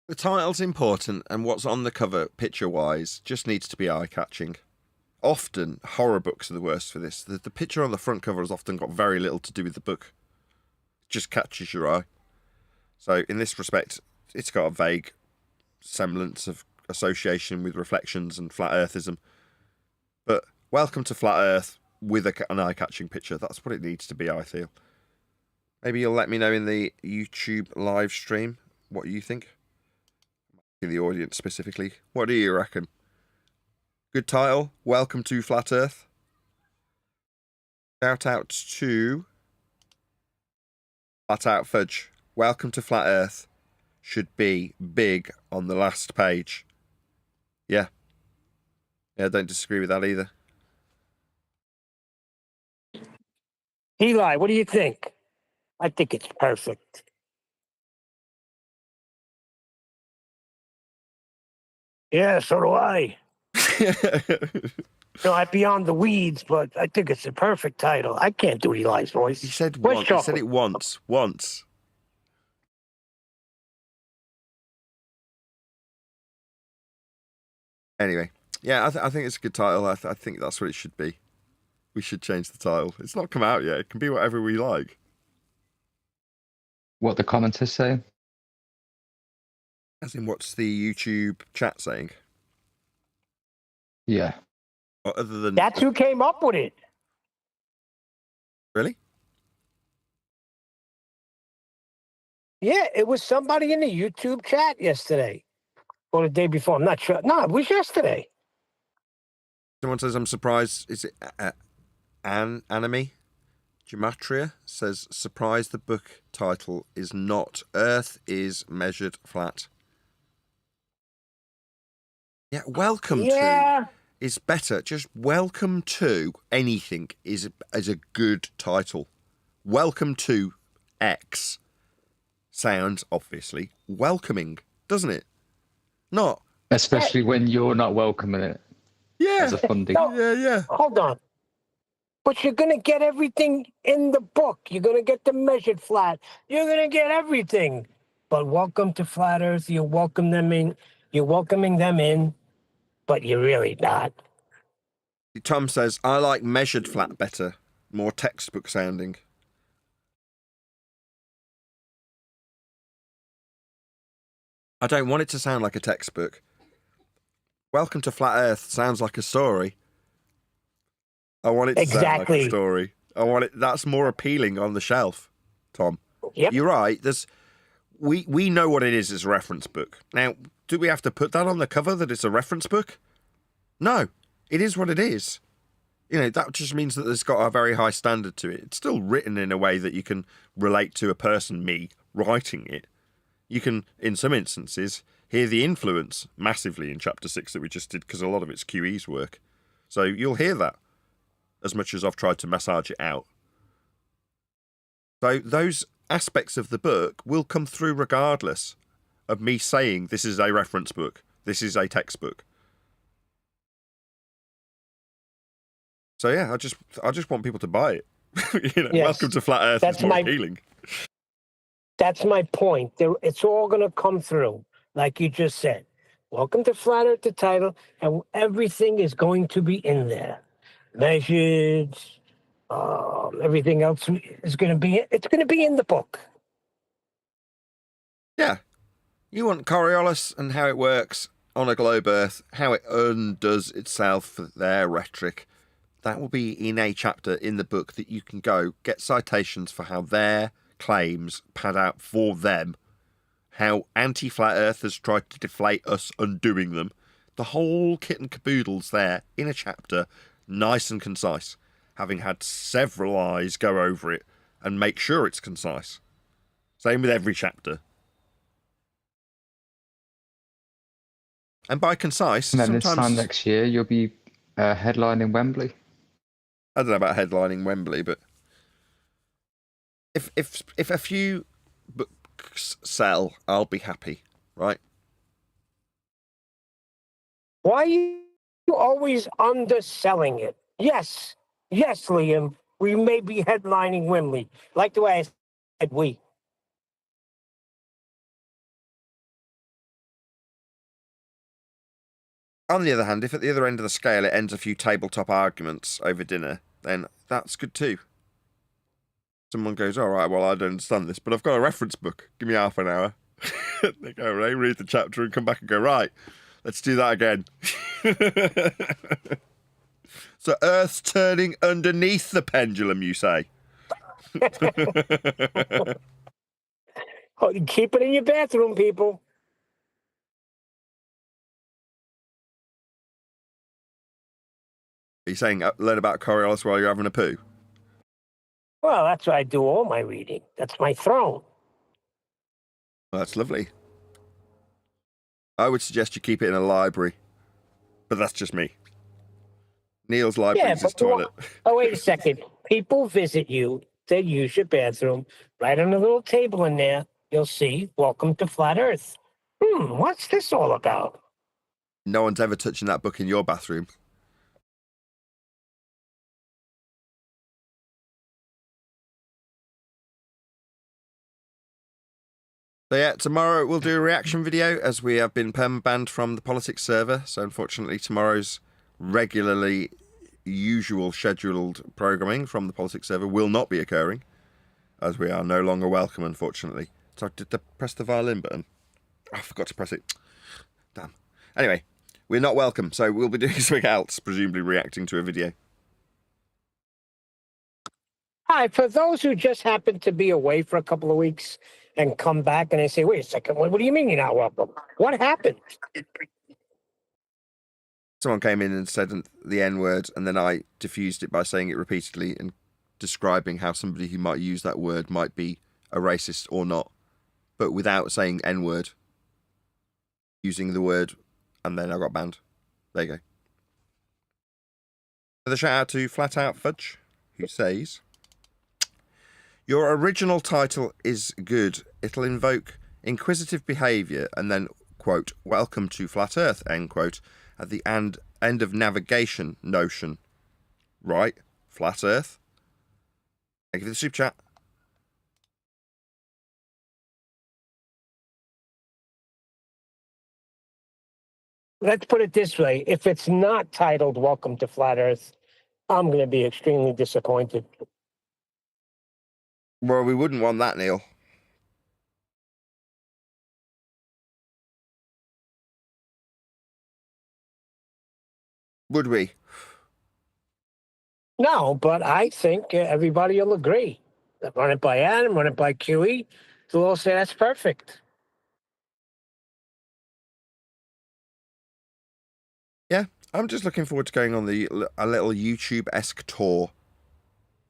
The title's important, and what's on the cover, picture-wise, just needs to be eye-catching. Often, horror books are the worst for this. The picture on the front cover has often got very little to do with the book. It just catches your eye. So, in this respect, it's got a vague semblance of association with reflections and flat earthism. But Welcome to Flat Earth with an eye-catching picture. That's what it needs to be, I feel. Maybe you'll let me know in the YouTube live stream what you think. In the audience specifically. What do you reckon? Good title. Welcome to Flat Earth. Shout out to Flat Out Fudge. Welcome to Flat Earth should be big on the last page. Yeah. Yeah, I don't disagree with that either. Eli, what do you think? I think it's perfect. Yeah, so do I. No, I'd be on the weeds, but I think it's a perfect title. I can't do Eli's voice. He said once. He said it once. Once. Anyway, yeah, I think it's a good title. I think that's what it should be. We should change the title. It's not come out yet. It can be whatever we like. What the commenters say? As in, what's the YouTube chat saying? Yeah. Or other than that's who came up with it. Really? Yeah, it was somebody in the YouTube chat yesterday. Or the day before. I'm not sure. No, it was yesterday. Someone says, I'm surprised. Is it anime? Gematria says, surprise, the book title is not Earth is Measured Flat. Yeah, welcome to is better. Just welcome to anything is a good title. Welcome to X sounds, obviously, welcoming, doesn't it? Not. Especially when you're not welcoming it. Yeah. As a funding. Yeah. Hold on. But you're going to get everything in the book. You're going to get the measured flat. You're going to get everything. But welcome to Flat Earth. You welcome them in. You're welcoming them in, but you're really not. Tom says, I like measured flat better. More textbook sounding. I don't want it to sound like a textbook. Welcome to Flat Earth sounds like a story. I want it to sound like a story. I want it. That's more appealing on the shelf, Tom. Yep. You're right. We know what it is as a reference book. Now, do we have to put that on the cover that it's a reference book? No. It is what it is. You know, that just means that it's got a very high standard to it. It's still written in a way that you can relate to a person, me, writing it. You can, in some instances, hear the influence massively in Chapter 6 that we just did, because a lot of it's QE's work. So you'll hear that, as much as I've tried to massage it out. So those aspects of the book will come through regardless of me saying this is a reference book, this is a textbook. So yeah, I just want people to buy it. Yes. Welcome to Flat Earth is more appealing. That's my point. It's all going to come through, like you just said. Welcome to Flat Earth, the title, and everything is going to be in there. Measured, everything else is going to be. It's going to be in the book. Yeah, you want Coriolis and how it works on a globe Earth, how it undoes itself for their rhetoric. That will be in a chapter in the book that you can go get citations for how their claims pad out for them, how anti-flat earthers tried to deflate us undoing them. The whole kit and caboodle's there in a chapter, nice and concise, having had several eyes go over it and make sure it's concise. Same with every chapter. And by concise, and then sometimes... this time next year you'll be headlining Wembley. I don't know about headlining Wembley, but if a few books sell, I'll be happy, right? Why are you always underselling it? Yes, Liam, we may be headlining Wembley. Like the way I said we. On the other hand, if at the other end of the scale it ends a few tabletop arguments over dinner, then that's good too. Someone goes, all right, well, I don't understand this, but I've got a reference book. Give me half an hour. They go, right, read the chapter and come back and go, right, let's do that again. So Earth's turning underneath the pendulum, you say? Oh, keep it in your bathroom, people. Are you saying learn about Coriolis while you're having a poo? Well, that's why I do all my reading. That's my throne. Well, that's lovely. I would suggest you keep it in a library, but that's just me. Neil's library is his toilet. Oh, wait a second. People visit you. They use your bathroom. Right on the little table in there, you'll see, welcome to Flat Earth. What's this all about? No one's ever touching that book in your bathroom. So yeah, tomorrow we'll do a reaction video as we have been perma-banned from the politics server. So unfortunately tomorrow's regularly usual scheduled programming from the politics server will not be occurring, as we are no longer welcome, unfortunately. So did I press the violin button? Oh, I forgot to press it. Damn. Anyway, we're not welcome, so we'll be doing something else, presumably reacting to a video. Hi, for those who just happen to be away for a couple of weeks and come back and they say, wait a second, what do you mean you're not welcome? What happened? Someone came in and said the N-word, and then I diffused it by saying it repeatedly and describing how somebody who might use that word might be a racist or not, but without saying N-word, using the word, and then I got banned. There you go. Another shout out to Flat Out Fudge, who says, your original title is good. It'll invoke inquisitive behaviour and then, quote, welcome to Flat Earth, end quote, at the end of navigation notion. Right? Flat Earth. Thank you for the super chat. Let's put it this way. If it's not titled Welcome to Flat Earth, I'm going to be extremely disappointed. Well, we wouldn't want that, Neil. Would we? No, but I think everybody will agree. Run it by Adam, run it by QE. They'll all say that's perfect. Yeah, I'm just looking forward to going on a little YouTube-esque tour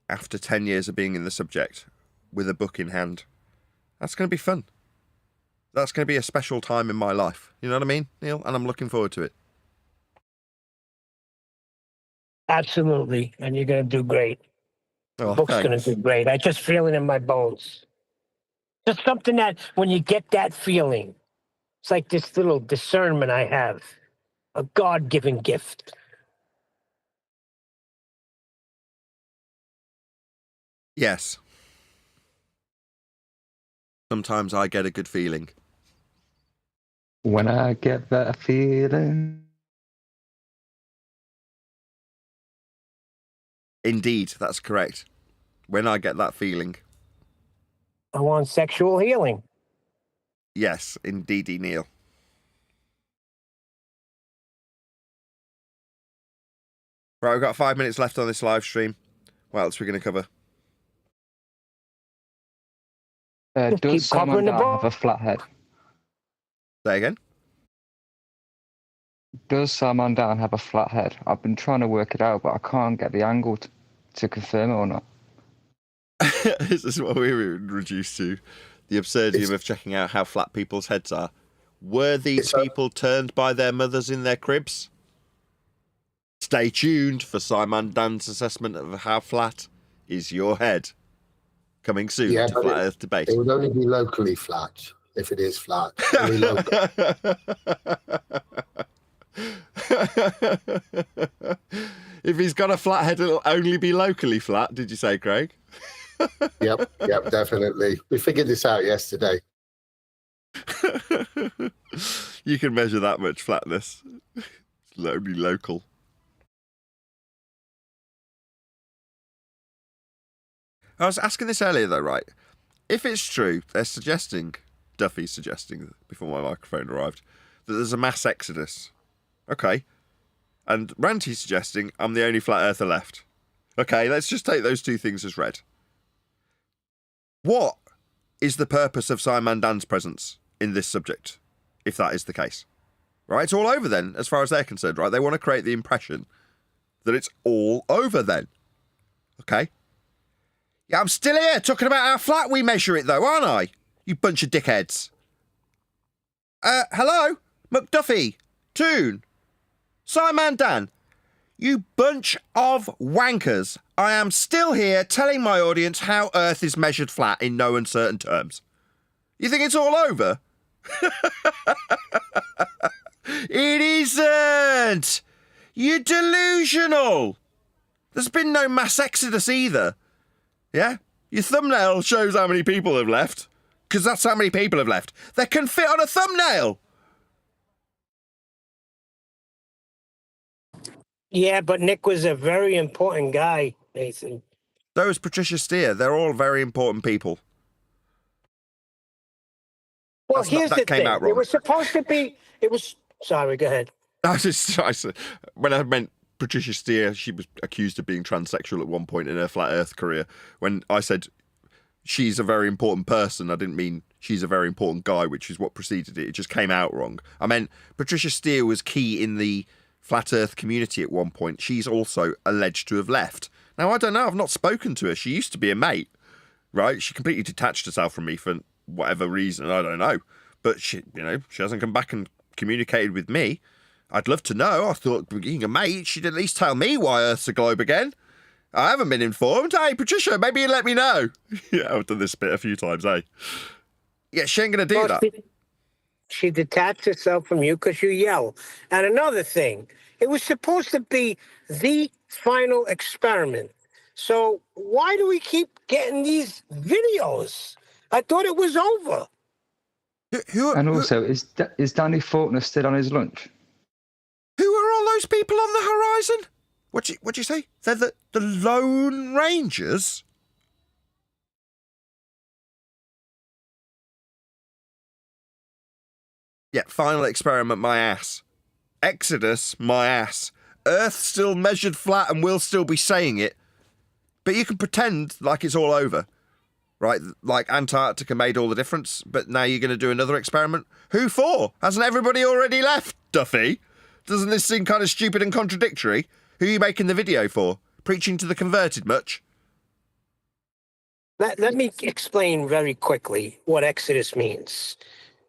after 10 years of being in the subject with a book in hand. That's going to be fun. That's going to be a special time in my life. You know what I mean, Neil? And I'm looking forward to it. Absolutely. And you're going to do great. Oh, The book's going to do great. I just feel it in my bones. Just something that when you get that feeling, it's like this little discernment I have, a God-given gift. Yes. Sometimes I get a good feeling. When I get that feeling. Indeed, that's correct. When I get that feeling. I want sexual healing. Yes, indeedy, Neil. Right, we've got 5 minutes left on this live stream. What else are we going to cover? Keep Does Simon covering the Dan have book. a flat head? Say again? Does Simon Dan have a flat head? I've been trying to work it out, but I can't get the angle to confirm it or not. This is what we were reduced to. The absurdity of checking out how flat people's heads are. Were these people turned by their mothers in their cribs? Stay tuned for Simon Dan's assessment of how flat is your head. Coming soon to Flat Earth Debate. It would only be locally flat if it is flat. Only local. If he's got a flat head, it'll only be locally flat, did you say, Craig? Yep, definitely. We figured this out yesterday. You can measure that much flatness. It's only local. I was asking this earlier, though, right? If it's true, they're suggesting, Duffy's suggesting, before my microphone arrived, that there's a mass exodus. Okay. And Ranty's suggesting I'm the only flat earther left. Okay, let's just take those two things as read. What is the purpose of Simon Dan's presence in this subject, if that is the case? Right, it's all over then, as far as they're concerned, right? They want to create the impression that it's all over then. Okay? Yeah, I'm still here talking about how flat we measure it, though, aren't I? You bunch of dickheads. Hello? McDuffie? Toon? Simon Dan? You bunch of wankers. I am still here telling my audience how Earth is measured flat in no uncertain terms. You think it's all over? It isn't! You're delusional! There's been no mass exodus either. Yeah? Your thumbnail shows how many people have left. Because that's how many people have left. They can fit on a thumbnail! Yeah, but Nick was a very important guy, Nathan. So is Patricia Steer. They're all very important people. Well, That's not- here's that the came thing. out It wrong. was supposed to be. It was. Sorry, go ahead. When I meant Patricia Steer, she was accused of being transsexual at one point in her flat Earth career. When I said she's a very important person, I didn't mean she's a very important guy, which is what preceded it. It just came out wrong. I meant Patricia Steer was key in the flat Earth community at one point. She's also alleged to have left. Now, I don't know. I've not spoken to her. She used to be a mate, right? She completely detached herself from me for whatever reason. I don't know. But she hasn't come back and communicated with me. I'd love to know. I thought being a mate, she'd at least tell me why Earth's a globe again. I haven't been informed. Hey, Patricia, maybe you let me know. Yeah, I've done this bit a few times, eh? Yeah, she ain't going to do that. She detached herself from you because you yell. And another thing, it was supposed to be the final experiment. So why do we keep getting these videos? I thought it was over. And also, is Danny Faulkner still on his lunch? Who are all those people on the horizon? What'd you say? They're the Lone Rangers? Yeah, final experiment, my ass. Exodus, my ass. Earth still measured flat and we'll still be saying it. But you can pretend like it's all over. Right? Like Antarctica made all the difference, but now you're going to do another experiment? Who for? Hasn't everybody already left, Duffy? Doesn't this seem kind of stupid and contradictory? Who are you making the video for? Preaching to the converted much? Let me explain very quickly what Exodus means.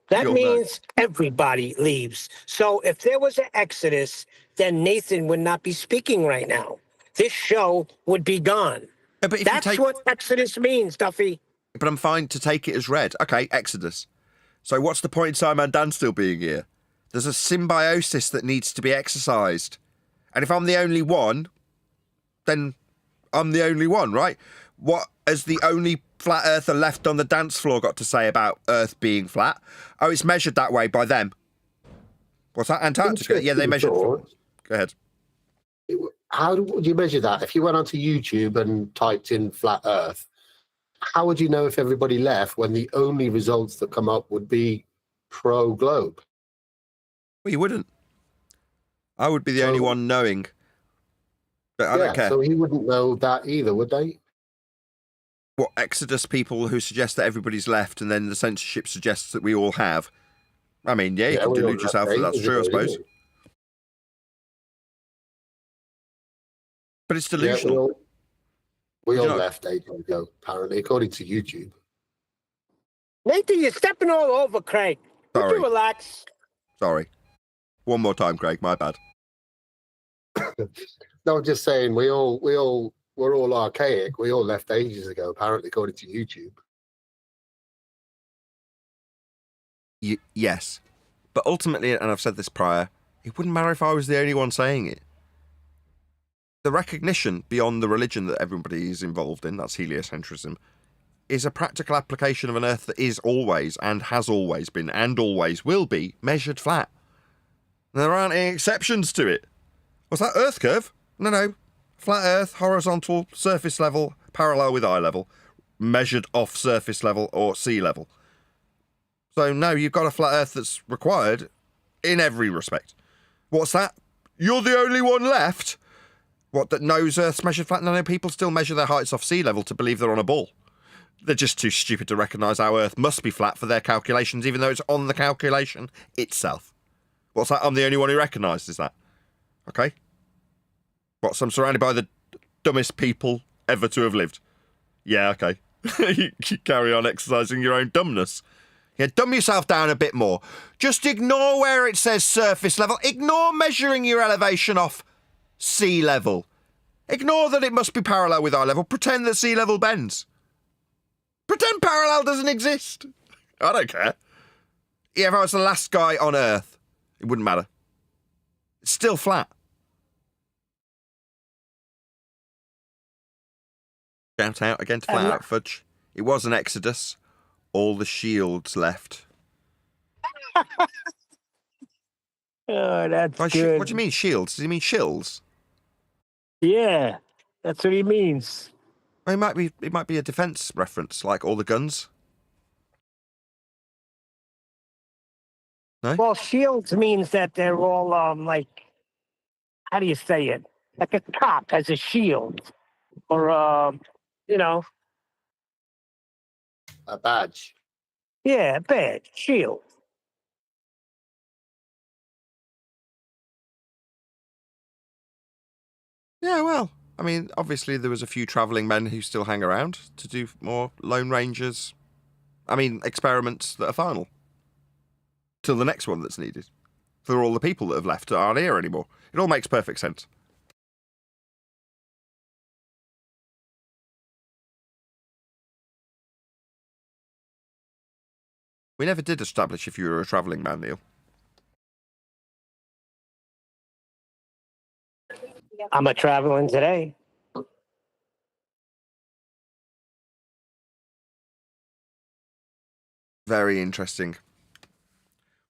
That means everybody leaves. So if there was an Exodus, then Nathan would not be speaking right now. This show would be gone. Yeah, but that's what Exodus means, Duffy. But I'm fine to take it as read. Okay, Exodus. So what's the point in Simon Dan still being here? There's a symbiosis that needs to be exercised. And if I'm the only one, then I'm the only one, right? What has the only flat earther left on the dance floor got to say about Earth being flat? Oh, it's measured that way by them. What's that? Antarctica? Yeah, they measured. Go ahead. How would you measure that? If you went onto YouTube and typed in flat Earth, how would you know if everybody left when the only results that come up would be pro-globe? Well, you wouldn't. I would be the only one knowing. But I don't care. So he wouldn't know that either, would they? What, Exodus people who suggest that everybody's left and then the censorship suggests that we all have? I mean, yeah, you can delude yourself that that's true, I suppose. But it's delusional. Yeah, we all left ages ago, apparently, according to YouTube. Nathan, you're stepping all over, Craig. Would you relax? Sorry. One more time, Craig, my bad. No, I'm just saying we're all archaic. We all left ages ago, apparently, according to YouTube. Yes. But ultimately, and I've said this prior, it wouldn't matter if I was the only one saying it. The recognition beyond the religion that everybody is involved in, that's heliocentrism, is a practical application of an Earth that is always and has always been and always will be measured flat. And there aren't any exceptions to it. What's that, Earth curve? No. Flat Earth, horizontal, surface level, parallel with eye level, measured off surface level or sea level. So no, you've got a flat Earth that's required in every respect. What's that? You're the only one left? What, that knows Earth's measured flat? No, people still measure their heights off sea level to believe they're on a ball. They're just too stupid to recognise how Earth must be flat for their calculations, even though it's on the calculation itself. What's that? I'm the only one who recognises that. Okay? What, I'm surrounded by the dumbest people ever to have lived? Yeah, okay. You carry on exercising your own dumbness. Yeah, dumb yourself down a bit more. Just ignore where it says surface level. Ignore measuring your elevation off sea level. Ignore that it must be parallel with eye level. Pretend that sea level bends. Pretend parallel doesn't exist. I don't care. Yeah, if I was the last guy on Earth, it wouldn't matter. It's still flat. Shout out again to Flat Out Fudge. It was an exodus. All the shields left. Oh, that's good. What do you mean shields? Does he mean shills? Yeah, that's what he means. Well, it might be a defence reference, like all the guns. No? Well, shields means that they're all like, how do you say it? Like a cop has a shield, or a badge. Yeah, a badge, shield. Yeah, well, I mean, obviously there was a few travelling men who still hang around to do more Lone Rangers. I mean, experiments that are final. Till the next one that's needed. For all the people that have left that aren't here anymore. It all makes perfect sense. We never did establish if you were a travelling man, Neil. I'm a traveling today. Very interesting.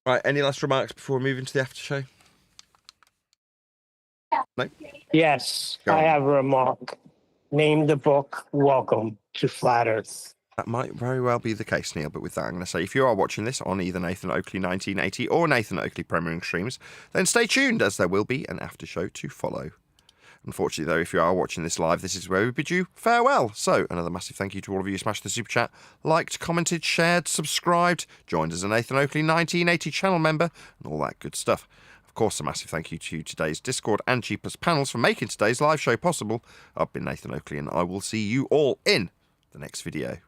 Right, any last remarks before we move into the after show? No? Yes, Go I on. have a remark. Name the book, Welcome to Flat Earth. That might very well be the case, Neil, but with that I'm going to say if you are watching this on either Nathan Oakley 1980 or Nathan Oakley Premiering Streams, then stay tuned as there will be an after show to follow. Unfortunately, though, if you are watching this live, this is where we bid you farewell. So, another massive thank you to all of you who smashed the super chat, liked, commented, shared, subscribed, joined as a Nathan Oakley 1980 channel member, and all that good stuff. Of course, a massive thank you to today's Discord and G+ panels for making today's live show possible. I've been Nathan Oakley, and I will see you all in the next video.